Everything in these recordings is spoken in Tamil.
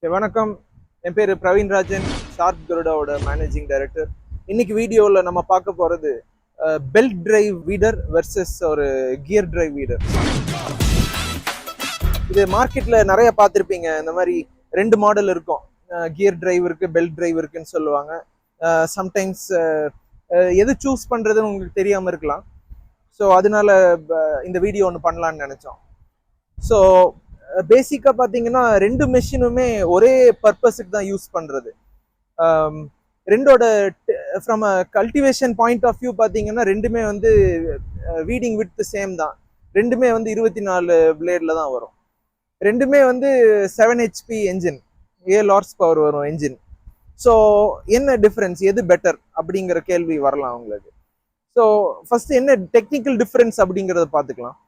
வணக்கம். என் பேர் பிரவீன் ராஜன், ஷார்ப் கருடாவோட மேனேஜிங் டைரக்டர். இன்னைக்கு வீடியோவில் நம்ம பார்க்க போகிறது பெல்ட் டிரைவ் வீடர் வெர்சஸ் ஒரு கியர் டிரைவ் வீடர். இது மார்க்கெட்டில் நிறைய பார்த்துருப்பீங்க. இந்த மாதிரி ரெண்டு மாடல் இருக்கும். கியர் டிரைவ் இருக்குது, பெல்ட் டிரைவ் இருக்குன்னு சொல்லுவாங்க. சம்டைம்ஸ் எது சூஸ் பண்ணுறதுன்னு உங்களுக்கு தெரியாமல் இருக்கலாம். ஸோ அதனால இந்த வீடியோ ஒன்று பண்ணலான்னு நினச்சோம். ஸோ பேசிக்காக பார்த்தீங்கன்னா ரெண்டு மெஷினுமே ஒரே பர்பஸுக்கு தான் யூஸ் பண்ணுறது. ரெண்டோட from a cultivation point of view பார்த்தீங்கன்னா ரெண்டுமே வந்து வீடிங் வித் சேம் தான். ரெண்டுமே வந்து 24 பிளேடில் தான் வரும். ரெண்டுமே வந்து 7 HP என்ஜின், 7 ஹார்ஸ் பவர் வரும் என்ஜின். ஸோ என்ன டிஃப்ரென்ஸ், எது பெட்டர் அப்படிங்கிற கேள்வி வரலாம் உங்களுக்கு. ஸோ ஃபர்ஸ்ட் என்ன டெக்னிக்கல் டிஃப்ரென்ஸ் அப்படிங்கிறத பார்த்துக்கலாம்.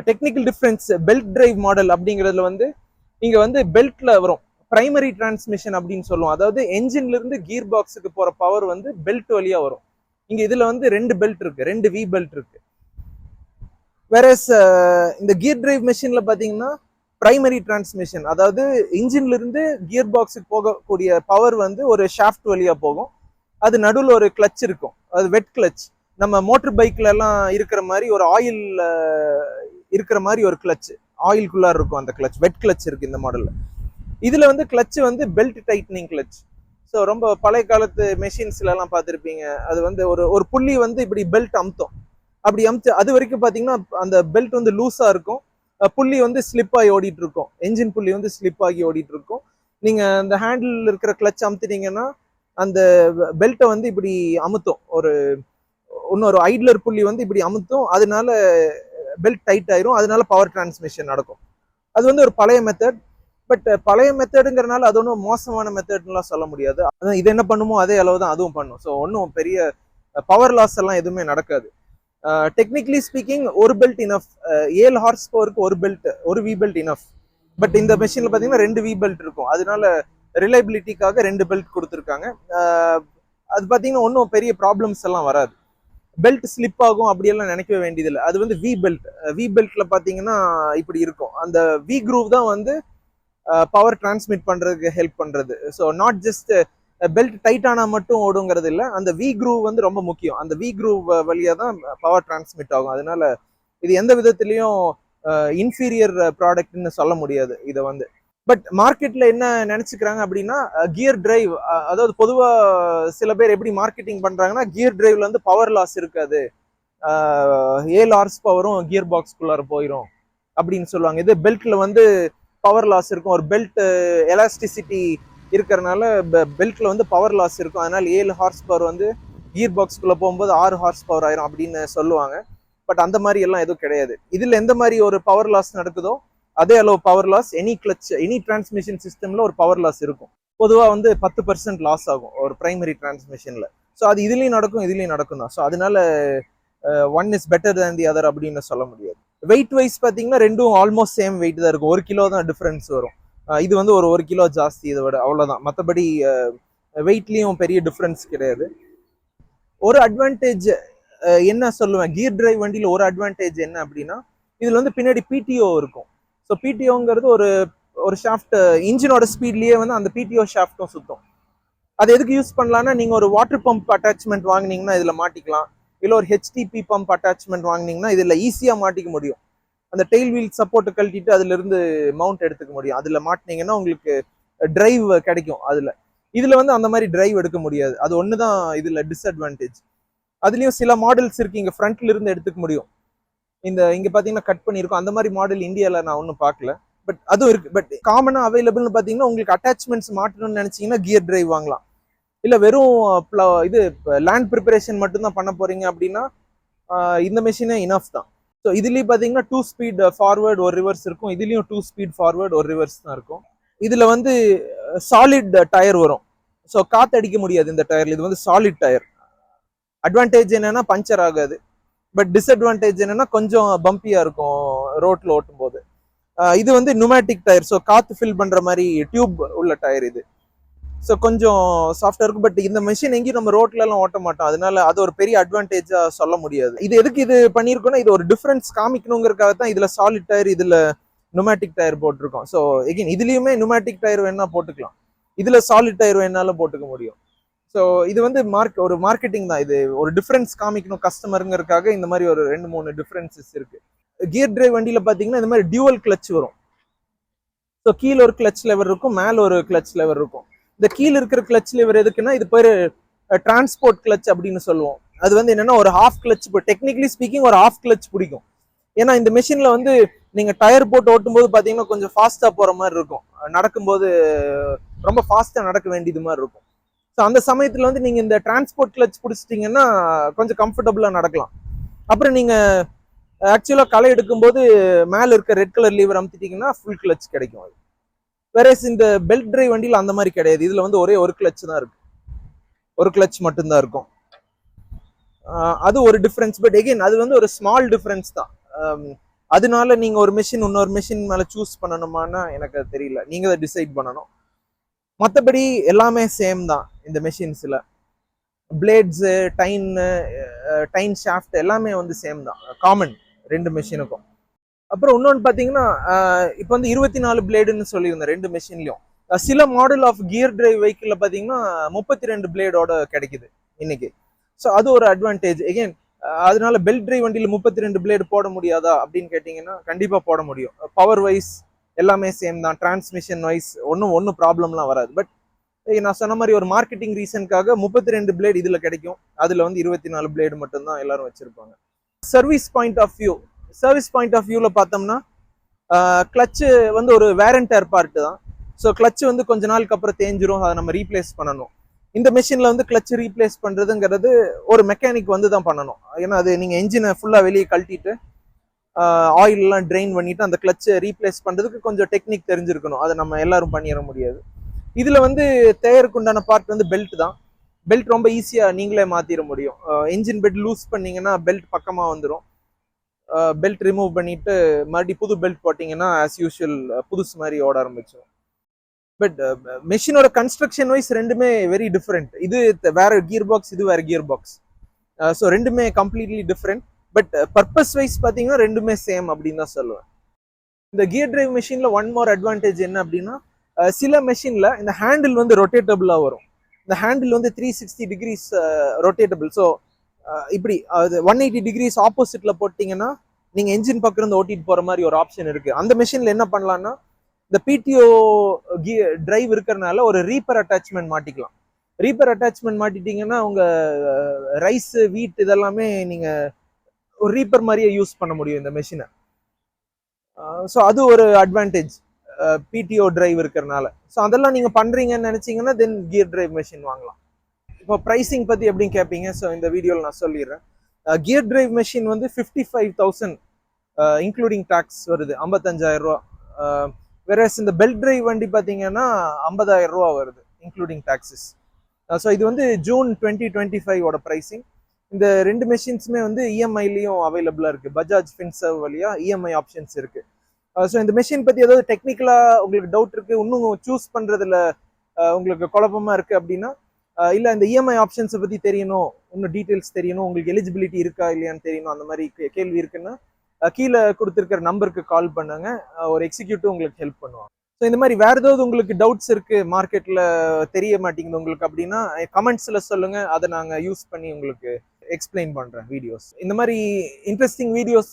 Technical difference belt drive model அப்படிங்கிறதுல வந்து இங்கே வந்து பெல்ட்ல வரும் பிரைமரி டிரான்ஸ்மிஷன் அப்படின்னு சொல்லுவோம். அதாவது என்ஜின்ல இருந்து கியர் பாக்ஸுக்கு போற பவர் வந்து பெல்ட் வழியா வரும். இங்க இதுல வந்து ரெண்டு பெல்ட் இருக்கு, ரெண்டு வி பெல்ட் இருக்கு. வேறஸ் இந்த கியர் டிரைவ் மெஷின்ல பாத்தீங்கன்னா பிரைமரி டிரான்ஸ்மிஷன், அதாவது இன்ஜின்ல இருந்து கியர் பாக்ஸுக்கு போகக்கூடிய பவர் வந்து ஒரு ஷாஃப்ட் வழியா போகும். அது நடுவில் ஒரு கிளச் இருக்கும், அது வெட் கிளச். நம்ம மோட்டர் பைக்ல எல்லாம் இருக்கிற மாதிரி ஒரு ஆயில் இருக்கிற மாதிரி ஒரு கிளச், ஆயில்குள்ளார் இருக்கும் அந்த கிளச், வெட் கிளச் இருக்கு இந்த மாடல்ல. இதுல வந்து கிளச் வந்து பெல்ட் டைட்னிங் கிளச். ஸோ ரொம்ப பழைய காலத்து மெஷின்ஸ்ல எல்லாம் பார்த்துருப்பீங்க. அது வந்து ஒரு புள்ளி வந்து இப்படி பெல்ட் அமுத்தும். அப்படி அமுத்து அது வரைக்கும் பார்த்தீங்கன்னா அந்த பெல்ட் வந்து லூஸா இருக்கும். புள்ளி வந்து ஸ்லிப் ஆகி ஓடிட்டு இருக்கும், என்ஜின் புள்ளி வந்து ஸ்லிப் ஆகி ஓடிட்டு இருக்கும். நீங்க அந்த ஹேண்டில் இருக்கிற கிளச் அமுத்துட்டீங்கன்னா அந்த பெல்ட்டை வந்து இப்படி அமுத்தும். இன்னொரு ஐட்லர் புள்ளி வந்து இப்படி அமுத்தும். அதனால பெல்ட் டைட் ஆயிரும். அதனால பவர் டிரான்ஸ்மிஷன் நடக்கும். அது வந்து ஒரு பழைய மெத்தட். பட் பழைய மெத்தடுங்கிறனால அது ஒன்றும் மோசமான மெத்தட்லாம் சொல்ல முடியாது. அதான் இது என்ன பண்ணுமோ அதே அளவு தான் அதுவும் பண்ணும். ஸோ ஒன்றும் பெரிய பவர் லாஸ் எல்லாம் எதுவுமே நடக்காது. டெக்னிக்கலி ஸ்பீக்கிங் ஒரு பெல்ட் இனஃப். 7 ஹார்ஸ் பவருக்கு ஒரு பெல்ட், ஒரு வி பெல்ட் இனஃப். பட் இந்த மெஷின்ல பார்த்தீங்கன்னா ரெண்டு வி பெல்ட் இருக்கும். அதனால ரிலையபிலிட்டிக்காக ரெண்டு பெல்ட் கொடுத்துருக்காங்க. அது பார்த்தீங்கன்னா ஒன்றும் பெரிய ப்ராப்ளம்ஸ் எல்லாம் வராது. பெல்ட் ஸ்லிப் ஆகும் அப்படியெல்லாம் நினைக்கவே வேண்டியதில்லை. அது வந்து வி பெல்ட். வி பெல்ட்ல பார்த்தீங்கன்னா இப்படி இருக்கும். அந்த வி குரூவ் தான் வந்து பவர் டிரான்ஸ்மிட் பண்றதுக்கு ஹெல்ப் பண்றது. So not just belt tight ஆனா மட்டும் ஓடுங்கிறது இல்லை, அந்த வி குரூவ் வந்து ரொம்ப முக்கியம். அந்த வி குரூவ் வழியா தான் பவர் டிரான்ஸ்மிட் ஆகும். அதனால இது எந்த விதத்திலையும் இன்ஃபீரியர் ப்ராடக்ட்னு சொல்ல முடியாது இதை வந்து. பட் மார்க்கெட்ல என்ன நினைச்சுக்கிறாங்க அப்படின்னா கியர் டிரைவ், அதாவது பொதுவா சில பேர் எப்படி மார்க்கெட்டிங் பண்றாங்கன்னா கியர் டிரைவ்ல வந்து பவர் லாஸ் இருக்காது, 7 ஹார்ஸ் பவரும் கியர் பாக்ஸ்குள்ளார போயிடும் அப்படின்னு சொல்லுவாங்க. இது பெல்ட்ல வந்து பவர் லாஸ் இருக்கும். ஒரு பெல்ட் எலாஸ்டிசிட்டி இருக்கிறதுனால பெல்ட்ல வந்து பவர் லாஸ் இருக்கும். அதனால 7 ஹார்ஸ் பவர் வந்து கியர் பாக்ஸ்குள்ள போகும்போது 6 ஹார்ஸ் பவர் ஆயிரும் அப்படின்னு சொல்லுவாங்க. பட் அந்த மாதிரி எல்லாம் எதுவும் கிடையாது. இதுல எந்த மாதிரி ஒரு பவர் லாஸ் நடக்குதோ அதே அளவு power loss any clutch, any transmission சிஸ்டம்ல ஒரு பவர் லாஸ் இருக்கும். பொதுவாக வந்து 10% லாஸ் ஆகும் ஒரு பிரைமரி டிரான்ஸ்மிஷன்ல. ஸோ அது இதுலயும் நடக்கும், இதுலயும் நடக்கும் தான். ஸோ அதனால one is better than the other அப்படின்னு சொல்ல முடியாது. வெயிட் வைஸ் பார்த்தீங்கன்னா ரெண்டும் ஆல்மோஸ்ட் சேம் வெயிட் தான் இருக்கும். 1 கிலோ தான் டிஃபரன்ஸ் வரும். இது வந்து ஒரு 1 கிலோ ஜாஸ்தி இதை விட, அவ்வளோதான். மற்றபடி வெயிட்லேயும் பெரிய டிஃப்ரென்ஸ் கிடையாது. ஒரு அட்வான்டேஜ் என்ன சொல்லுவேன், கியர் டிரைவ் வண்டியில் ஒரு அட்வான்டேஜ் என்ன அப்படின்னா இதில் வந்து பின்னாடி பிடிஓ இருக்கும். ஸோ பிடிஓங்கிறது ஒரு ஷாஃப்ட், இன்ஜினோட ஸ்பீட்லேயே வந்து அந்த பிடிஓ ஷாஃப்ட்டும் சுற்றும். அது எதுக்கு யூஸ் பண்ணலாம்னா நீங்கள் ஒரு வாட்டர் பம்ப் அட்டாச்மெண்ட் வாங்கினீங்கன்னா இதில் மாட்டிக்கலாம். இல்லை ஒரு ஹெச்டிபி பம்ப் அட்டாச்மெண்ட் வாங்கினீங்கன்னா இதில் ஈஸியாக மாட்டிக்க முடியும். அந்த டெயில் வீல் சப்போர்ட்டை கழட்டிட்டு அதுலேருந்து மவுண்ட் எடுத்துக்க முடியும். அதில் மாட்டினீங்கன்னா உங்களுக்கு டிரைவ் கிடைக்கும். இதில் வந்து அந்த மாதிரி டிரைவ் எடுக்க முடியாது. அது ஒன்று தான் இதில் டிஸ்அட்வான்டேஜ். அதுலேயும் சில மாடல்ஸ் இருக்குது, இங்கே ஃப்ரண்ட்ல இருந்து எடுத்துக்க முடியும். இங்கே பார்த்தீங்கன்னா கட் பண்ணியிருக்கோம். அந்த மாதிரி மாடல் இந்தியாவில் நான் ஒன்றும் பார்க்கல. பட் அதுவும் இருக்கு. பட் காமனாக அவைலபிள்னு பார்த்தீங்கன்னா உங்களுக்கு அட்டாச்மெண்ட்ஸ் மாட்டணும்னு நினச்சிங்கன்னா கியர் டிரைவ் வாங்கலாம். இல்லை வெறும் இது லேண்ட் ப்ரிப்பரேஷன் மட்டும்தான் பண்ண போறீங்க அப்படின்னா இந்த மெஷினே இனஃப் தான். ஸோ இதுலேயும் பார்த்தீங்கன்னா 2 ஸ்பீட் ஃபார்வர்ட் ஒரு ரிவர்ஸ் இருக்கும். இதுலேயும் 2 ஸ்பீட் ஃபார்வர்ட் ஒரு ரிவர்ஸ் தான் இருக்கும். இதில் வந்து சாலிட் டயர் வரும். ஸோ காற்று அடிக்க முடியாது இந்த டயர்ல. இது வந்து சாலிட் டயர். அட்வான்டேஜ் என்னன்னா பஞ்சர் ஆகாது. பட் டிஸ்அட்வான்டேஜ் என்னன்னா கொஞ்சம் பம்பியா இருக்கும் ரோட்ல ஓட்டும் போது. இது வந்து நுமேட்டிக் டயர். ஸோ காற்று ஃபில் பண்ற மாதிரி டியூப் உள்ள டயர் இது. ஸோ கொஞ்சம் சாஃப்டா இருக்கும். பட் இந்த மெஷின் எங்கேயும் நம்ம ரோட்ல எல்லாம் ஓட்ட மாட்டோம். அதனால அது ஒரு பெரிய அட்வான்டேஜா சொல்ல முடியாது. இது எதுக்கு இது பண்ணியிருக்கோம்னா இது ஒரு டிஃபரன்ஸ் காமிக்கணுங்கிறதுக்காக தான் இதுல சாலிட் டயர், இதுல நுமேட்டிக் டயர் போட்டிருக்கோம். ஸோ எகைன் இதுலயுமே நுமேட்டிக் டயர் வேணா போட்டுக்கலாம், இதுல சாலிட் டயர் வேணாலும் போட்டுக்க முடியும். ஸோ இது வந்து ஒரு மார்க்கெட்டிங் தான், இது ஒரு டிஃபரன்ஸ் காமிக்கணும் கஸ்டமருங்கிறதுக்காக இந்த மாதிரி ஒரு 2-3 டிஃபரன்சஸ் இருக்கு. கியர் டிரைவ் வண்டியில பாத்தீங்கன்னா இந்த மாதிரி டியூவல் கிளச் வரும். ஸோ கீழே ஒரு கிளச் லெவர் இருக்கும், மேல ஒரு கிளச் லெவர் இருக்கும். இந்த கீழே இருக்கிற கிளச் லெவர் எதுக்குன்னா இது பேர் டிரான்ஸ்போர்ட் கிளச் அப்படின்னு சொல்லுவோம். அது வந்து என்னன்னா ஒரு ஹாஃப் கிளச், டெக்னிக்கலி ஸ்பீக்கிங் ஒரு ஹாஃப் கிளச் பிடிக்கும். ஏன்னா இந்த மெஷின்ல வந்து நீங்க டயர் போட்டு ஓட்டும் போது பாத்தீங்கன்னா கொஞ்சம் ஃபாஸ்டா போற மாதிரி இருக்கும், நடக்கும்போது ரொம்ப ஃபாஸ்டா நடக்க வேண்டியது மாதிரி இருக்கும். ஸோ அந்த சமயத்துல வந்து நீங்க இந்த டிரான்ஸ்போர்ட் கிளச் பிடிச்சிட்டீங்கன்னா கொஞ்சம் கம்ஃபர்டபுளா நடக்கலாம். அப்புறம் நீங்க ஆக்சுவலா களை எடுக்கும்போது மேல இருக்க ரெட் கலர் லீவர் அமுத்திட்டீங்கன்னா ஃபுல் கிளச் கிடைக்கும். அது வேற இந்த பெல்ட் டிரைவ் வண்டியில அந்த மாதிரி கிடையாது. இதுல வந்து ஒரே ஒரு கிளச் தான் இருக்கு, ஒரு கிளச் மட்டும்தான் இருக்கும். அது ஒரு டிஃபரன்ஸ். பட் எகைன் அது வந்து ஒரு ஸ்மால் டிஃபரன்ஸ் தான். அதனால நீங்க ஒரு மெஷின் இன்னொரு மெஷின் மேல சூஸ் பண்ணணுமான்னா எனக்கு அது தெரியல, நீங்க அதை டிசைட் பண்ணணும். மற்றபடி எல்லாமே சேம் தான் இந்த மெஷின்ஸ்ல. பிளேட்ஸ், டைன் ஷாஃப்ட் எல்லாமே வந்து சேம் தான், காமன் ரெண்டு மெஷினுக்கும். அப்புறம் இன்னொன்று பார்த்தீங்கன்னா இப்போ வந்து 24 பிளேடுன்னு சொல்லியிருந்தேன் ரெண்டு மெஷின்லையும். சில மாடல் ஆஃப் கியர் டிரைவ் வெஹிக்கிளில் பார்த்தீங்கன்னா 32 பிளேடோட கிடைக்குது இன்னைக்கு. ஸோ அது ஒரு அட்வான்டேஜ். எகைன் அதனால பெல்ட் டிரைவ் வண்டியில் 32 பிளேடு போட முடியாதா அப்படின்னு கேட்டிங்கன்னா கண்டிப்பாக போட முடியும். பவர் வைஸ் எல்லாமே சேம் தான், டிரான்ஸ்மிஷன் வைஸ் ஒன்றும் ப்ராப்ளம்லாம் வராது. பட் நான் சொன்ன மாதிரி ஒரு மார்க்கெட்டிங் ரீசனுக்காக 32 பிளேடு இதில் கிடைக்கும், அதில் வந்து 24 பிளேடு மட்டும்தான் எல்லாரும் வச்சிருப்பாங்க. சர்வீஸ் பாயிண்ட் ஆஃப் வியூல பார்த்தோம்னா கிளச்சு வந்து ஒரு வேர் அண்ட் டயர் பார்ட் தான். ஸோ கிளச்சு வந்து கொஞ்ச நாளுக்கு அப்புறம் தேஞ்சிரும், அதை நம்ம ரீப்ளேஸ் பண்ணணும். இந்த மெஷின்ல வந்து கிளச் ரீப்ளேஸ் பண்றதுங்கிறது ஒரு மெக்கானிக் வந்து தான் பண்ணணும். ஏன்னா அது நீங்க என்ஜினை ஃபுல்லா வெளியே கழட்டிட்டு ஆயில் எல்லாம் ட்ரெயின் பண்ணிட்டு அந்த கிளச்சை ரீப்ளேஸ் பண்றதுக்கு கொஞ்சம் டெக்னிக் தெரிஞ்சிருக்கணும், அதை நம்ம எல்லாரும் பண்ணிட முடியாது. இதுல வந்து தேயருக்கு உண்டான பார்ட் வந்து பெல்ட் தான். பெல்ட் ரொம்ப ஈஸியா நீங்களே மாத்திர முடியும். என்ஜின் பெல்ட் லூஸ் பண்ணீங்கன்னா பெல்ட் பக்கமா வந்துடும். பெல்ட் ரிமூவ் பண்ணிட்டு மறுபடியும் புது பெல்ட் போட்டிங்கன்னா ஆஸ் யூஷுவல் புதுசு மாதிரி ஓட ஆரம்பிச்சிடும். பட் மெஷினோட கன்ஸ்ட்ரக்ஷன் வைஸ் ரெண்டுமே வெரி டிஃப்ரெண்ட். இது வேற கியர் பாக்ஸ், இது வேற கியர் பாக்ஸ். ஸோ ரெண்டுமே completely different. But purpose wise பார்த்தீங்கன்னா ரெண்டுமே சேம் அப்படின்னு தான் சொல்லுவேன். இந்த கியர் டிரைவ் மெஷின்ல ஒன் மோர் அட்வான்டேஜ் என்ன அப்படின்னா சில மெஷின்ல இந்த ஹேண்டில் வந்து ரொட்டேட்டபிளா வரும். இந்த ஹேண்டில் வந்து 360 டிகிரிஸ் ரொட்டேட்டபிள். ஸோ இப்படி அது 180 டிகிரிஸ் ஆப்போசிட்ல போட்டிங்கன்னா நீங்க என்ஜின் பக்கம் இருந்து ஓட்டிட்டு போற மாதிரி ஒரு ஆப்ஷன் இருக்கு. அந்த மெஷின்ல என்ன பண்ணலாம்னா இந்த பிடிஓ டிரைவ் இருக்கிறதுனால ஒரு ரீப்பர் அட்டாச்மெண்ட் மாட்டிக்கலாம். ரீப்பர் அட்டாச்மெண்ட் மாட்டிட்டீங்கன்னா உங்க ரைஸ், வீட் இதெல்லாமே நீங்க ஒரு ரீப்பர் மாதிரியே யூஸ் பண்ண முடியும் இந்த மெஷினை. ஸோ அது ஒரு அட்வான்டேஜ் பிடிஓ டிரைவ் இருக்கிறதுனால. ஸோ அதெல்லாம் நீங்க பண்றீங்கன்னு நினைச்சீங்கன்னா தென் கியர் டிரைவ் மெஷின் வாங்கலாம். இப்போ ப்ரைசிங் பத்தி எப்படின்னு கேட்பீங்க. ஸோ இந்த வீடியோவில் நான் சொல்லிடுறேன். கியர் டிரைவ் மெஷின் வந்து 55,000 இன்க்ளூடிங் டாக்ஸ் வருது, 55,000 ரூபா. வேறஸ் இந்த பெல்ட் டிரைவ் வண்டி பார்த்தீங்கன்னா 50,000 ரூபா வருது இன்க்ளூடிங் டாக்ஸஸ். ஸோ இது வந்து ஜூன் 2025 ப்ரைசிங். இந்த ரெண்டு மெஷின்ஸுமே வந்து இஎம்ஐலையும் அவைலபிளாக இருக்கு, பஜாஜ் ஃபின்சர்வ் வழியா இஎம்ஐ ஆப்ஷன்ஸ் இருக்கு. ஸோ இந்த மெஷின் பத்தி ஏதாவது டெக்னிக்கலா உங்களுக்கு டவுட் இருக்கு, இன்னும் சூஸ் பண்றதுல உங்களுக்கு குழப்பமா இருக்கு அப்படின்னா, இல்ல இந்த இஎம்ஐ ஆப்ஷன்ஸை பத்தி தெரியணும், இன்னும் டீடைல்ஸ் தெரியணும், உங்களுக்கு எலிஜிபிலிட்டி இருக்கா இல்லையான்னு தெரியணும், அந்த மாதிரி கேள்வி இருக்குன்னா கீழே கொடுத்துருக்கிற நம்பருக்கு கால் பண்ணுங்க, ஒரு எக்ஸிக்யூட்டிவ் உங்களுக்கு ஹெல்ப் பண்ணுவாங்க. ஸோ இந்த மாதிரி வேற ஏதாவது உங்களுக்கு டவுட்ஸ் இருக்கு, மார்க்கெட்ல தெரிய மாட்டேங்குது உங்களுக்கு அப்படின்னா கமெண்ட்ஸ்ல சொல்லுங்க, அதை நாங்கள் யூஸ் பண்ணி உங்களுக்கு எக்ஸ்பிளைன் பண்றேன் வீடியோஸ். இந்த மாதிரி இன்ட்ரெஸ்டிங் வீடியோஸ்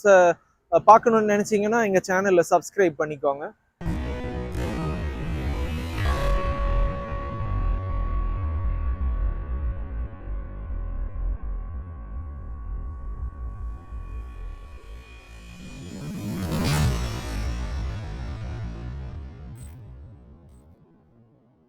பார்க்கணும்னு நினைச்சீங்கன்னா எங்க சேனல்ல சப்ஸ்கிரைப் பண்ணிக்கோங்க.